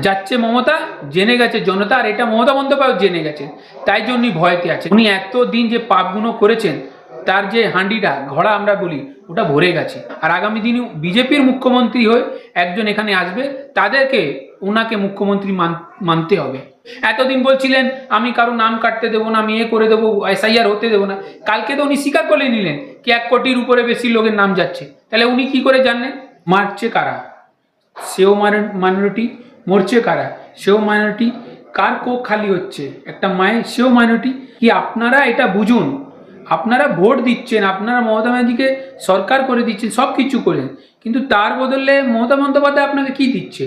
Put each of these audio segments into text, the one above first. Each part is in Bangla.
যাচ্ছে মমতা, জেনে গেছে জনতা, আর এটা মমতা বন্দ্যোপাধ্যায় জেনে গেছে, তাই জন্যই ভয়তে আছে। উনি এতদিন যে পাপগুলো করেছেন তার যে হাঁডিটা ঘোড়া আমরা বলি ওটা ভরে গেছে। আর আগামী দিনে বিজেপির মুখ্যমন্ত্রী হয়ে একজন এখানে আসবে, তাদেরকে ওনাকে মুখ্যমন্ত্রী মানতে হবে। এতদিন বলছিলেন আমি কারো নাম কাটতে দেবো না, আমি করে দেবো, SIR হতে দেবো না। কালকে তো উনি স্বীকার করে নিলেন কি 1 কোটির উপরে বেশি লোকের নাম যাচ্ছে। তাহলে উনি কি করে জানলেন? মারছে কারা? সেও মাইনরিটি, মরছে কারা? সেও মাইনরিটি। কার কোক খালি হচ্ছে একটা মায়ের, সেও মাইনরিটি। কি আপনারা এটা বুঝুন। আপনারা ভোট দিচ্ছেন, আপনারা মমতা ব্যানার্জিকে সরকার করে দিচ্ছেন, সব কিছু করেন, কিন্তু তার বদলে মমতা বন্দ্যোপাধ্যায় আপনাকে কি দিচ্ছে?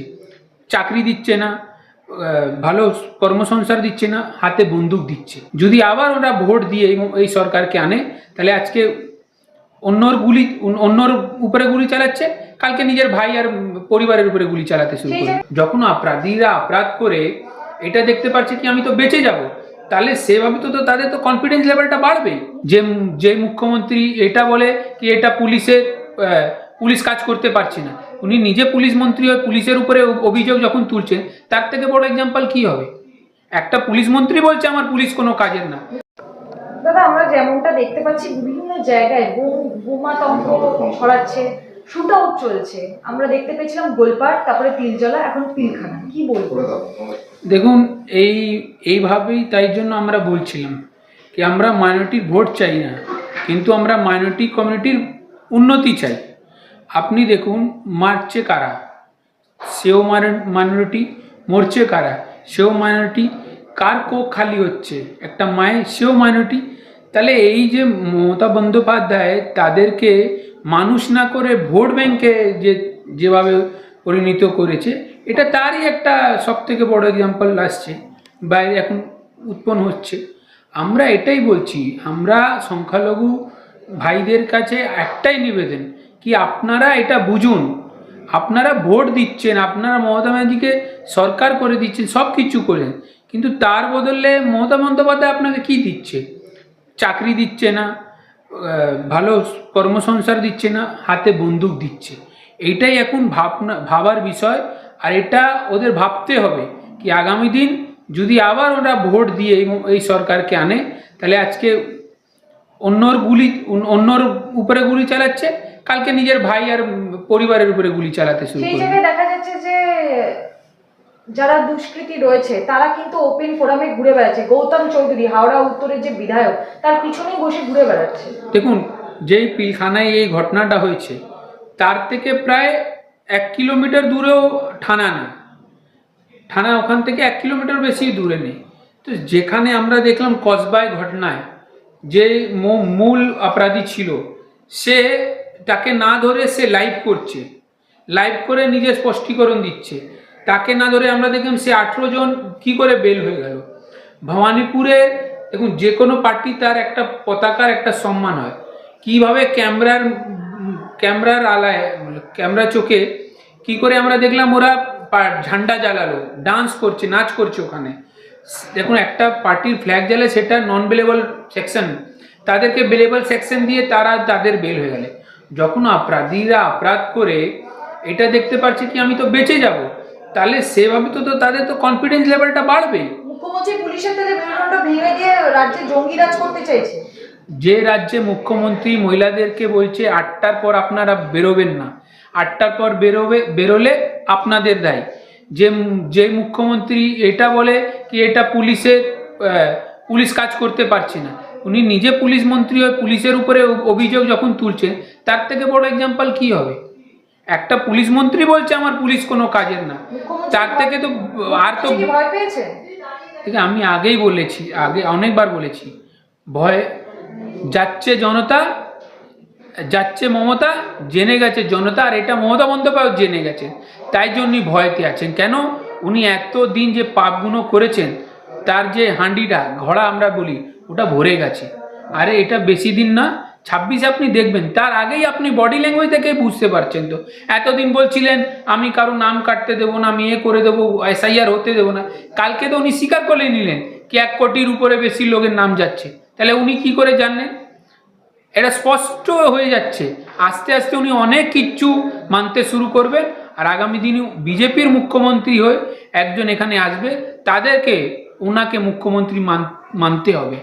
চাকরি দিচ্ছে না, ভালো কর্মসংস্থান দিচ্ছে না, হাতে বন্দুক দিচ্ছে। যদি আবার ওরা ভোট দিয়ে এই সরকারকে আনে, তাহলে আজকে অন্যর উপরে গুলি চালাচ্ছে, কালকে নিজের ভাই আর পরিবারের উপরে গুলি চালাতে শুরু করে। যখন অপরাধীরা অপরাধ করে এটা দেখতে পাচ্ছে কি আমি তো বেঁচে যাব, তাহলে সেভাবে তো তাদের তো কনফিডেন্স লেভেলটা বাড়বে। যে মুখ্যমন্ত্রী এটা বলে কি এটা পুলিশ কাজ করতে পারছে না, উনি নিজে পুলিশ মন্ত্রী হয়ে পুলিশের উপরে অভিযোগ যখন তুলছেন, তার থেকে বড় এক্সাম্পল কি হবে? একটা পুলিশ মন্ত্রী বলছে আমার পুলিশ কোনো কাজের না। দাদা, আমরা যেমনটা দেখতে পাচ্ছি বিভিন্ন জায়গায় বোমাতঙ্ক ছড়াচ্ছে, শুট আউট চলছে। আমরা দেখতে পেয়েছিলাম গোলপাড়, তারপরে তিলজলা, এখন পিলখানা। কি বলবো? দেখুন, এইভাবেই, তাই জন্য আমরা বলছিলাম কি আমরা মাইনরিটির ভোট চাই না, কিন্তু আমরা মাইনরিটি কমিউনিটির উন্নতি চাই। আপনি দেখুন, মারছে কারা? সেও মাইনরিটি, মরছে কারা? সেও মাইনরিটি। কার কোক খালি হচ্ছে একটা মায়ের, সেও মাইনরিটি। তাহলে এই যে মমতা বন্দ্যোপাধ্যায় তাদেরকে মানুষ না করে ভোট ব্যাংকে যেভাবে পরিণত করেছে, এটা তারই একটা সবথেকে বড় এক্সাম্পল আসছে, বাইরে এখন উৎপন্ন হচ্ছে। আমরা এটাই বলছি, আমরা সংখ্যালঘু ভাইদের কাছে একটাই নিবেদন কি আপনারা এটা বুঝুন। আপনারা ভোট দিচ্ছেন, আপনারা মমতা ব্যানার্জিকে সরকার করে দিচ্ছেন, সব কিছু করেন, কিন্তু তার বদলে মমতা বন্দ্যোপাধ্যায় আপনাকে কি দিচ্ছে? চাকরি দিচ্ছে না, ভালো কর্মসংস্থান দিচ্ছে না, হাতে বন্দুক দিচ্ছে। এইটাই এখন ভাবার বিষয়। আর এটা ওদের ভাবতে হবে কি আগামী দিন যদি আবার ওরা ভোট দিয়ে এই সরকারকে আনে, তাহলে আজকে অন্যর উপরে গুলি চালাচ্ছে, কালকে নিজের ভাই আর পরিবারের উপরে গুলি চালাতে শুরু সেই করে। জায়গায় দেখা যাচ্ছে যে যারা দুষ্কৃতী রয়েছে তারা কিন্তু ওপেন ফোরামে ঘুরে বেড়াচ্ছে। গৌতম চৌধুরী, হাওড়া উত্তরের যে বিধায়ক, তার পিছনেই বসে ঘুরে বেড়াচ্ছে। দেখুন, যেই পিলখানায় এই ঘটনাটা হয়েছে তার থেকে প্রায় 1 কিলোমিটার দূরেও থানা নেই। থানা ওখান থেকে 1 কিলোমিটার বেশি দূরে নেই। তো যেখানে আমরা দেখলাম কসবায় ঘটনায় যে মূল অপরাধী ছিল, সে তাকে না ধরে সে লাইভ করছে, লাইভ করে নিজের স্পষ্টীকরণ দিচ্ছে। তাকে না ধরে আমরা দেখলাম সে 18 জন কি করে বেল হয়ে গেল। ভবানীপুরে দেখুন, যে কোনো পার্টি তার একটা পতাকার একটা সম্মান হয়, কিভাবে ক্যামেরার আলায় ক্যামেরা চোখে কি করে আমরা দেখলাম ওরা ঝান্ডা জ্বালালো, ডান্স করছে, নাচ করছে ওখানে। দেখুন, একটা পার্টির ফ্ল্যাগ জ্বালে, সেটা নন বেলেবল সেকশন, তাদেরকে বেলেবল সেকশন দিয়ে তাদের বেল হয়ে গেলে। যখন অপরাধীরা অপরাধ করে এটা দেখতে পাচ্ছে কি আমি তো বেঁচে যাব, তাহলে সেভাবে তো তাদের তো কনফিডেন্স লেভেলটা বাড়বে। মুখ্যমন্ত্রী পুলিশের থেকে মেরুদণ্ড ভেঙে দিয়ে রাজ্যে জঙ্গি রাজ করতে চাইছে। যে রাজ্যে মুখ্যমন্ত্রী মহিলাদেরকে বলছে 8টার পর আপনারা বেরোবেন না, 8টার পর বেরোলে আপনাদের দায়, যে মুখ্যমন্ত্রী এটা বলে কি এটা পুলিশ কাজ করতে পারছে না, উনি নিজে পুলিশ মন্ত্রী হয়ে পুলিশের উপরে অভিযোগ যখন তুলছেন, তার থেকে বড় এক্সাম্পল কি হবে? একটা পুলিশ মন্ত্রী বলছে আমার পুলিশ কোনো কাজের না, তার থেকে তো আর তো ভয় পেয়েছে। ঠিক আমি আগেই বলেছি, অনেকবার বলেছি, ভয় যাচ্ছে জনতা, যাচ্ছে মমতা, জেনে গেছে জনতা, আর এটা মমতা বন্দ্যোপাধ্যায় জেনে গেছে, তাই জন্যই ভয়তে আছেন। কেন? উনি এতদিন যে পাপগুলো করেছেন তার যে হাঁডিটা ঘোড়া আমরা বলি ওটা ভরে গেছে। আরে এটা বেশি দিন না, 26 আপনি দেখবেন, তার আগেই আপনি বডি ল্যাঙ্গুয়েজ দেখেই বুঝতে পারছেন। তো এতদিন বলছিলেন আমি কারো নাম কাটতে দেবো না, আমি করে দেবো, SIR হতে দেবো না। কালকে তো উনি স্বীকার করে নিলেন কি 1 কোটির উপরে বেশি লোকের নাম যাচ্ছে। তাহলে উনি কি করে জানলেন? এটা স্পষ্ট হয়ে যাচ্ছে। আস্তে আস্তে উনি অনেক কিচ্ছু মানতে শুরু করবেন, আর আগামী দিনে বিজেপির মুখ্যমন্ত্রী হয়ে একজন এখানে আসবে, তাদেরকে ওনাকে মুখ্যমন্ত্রী মানতে হবে।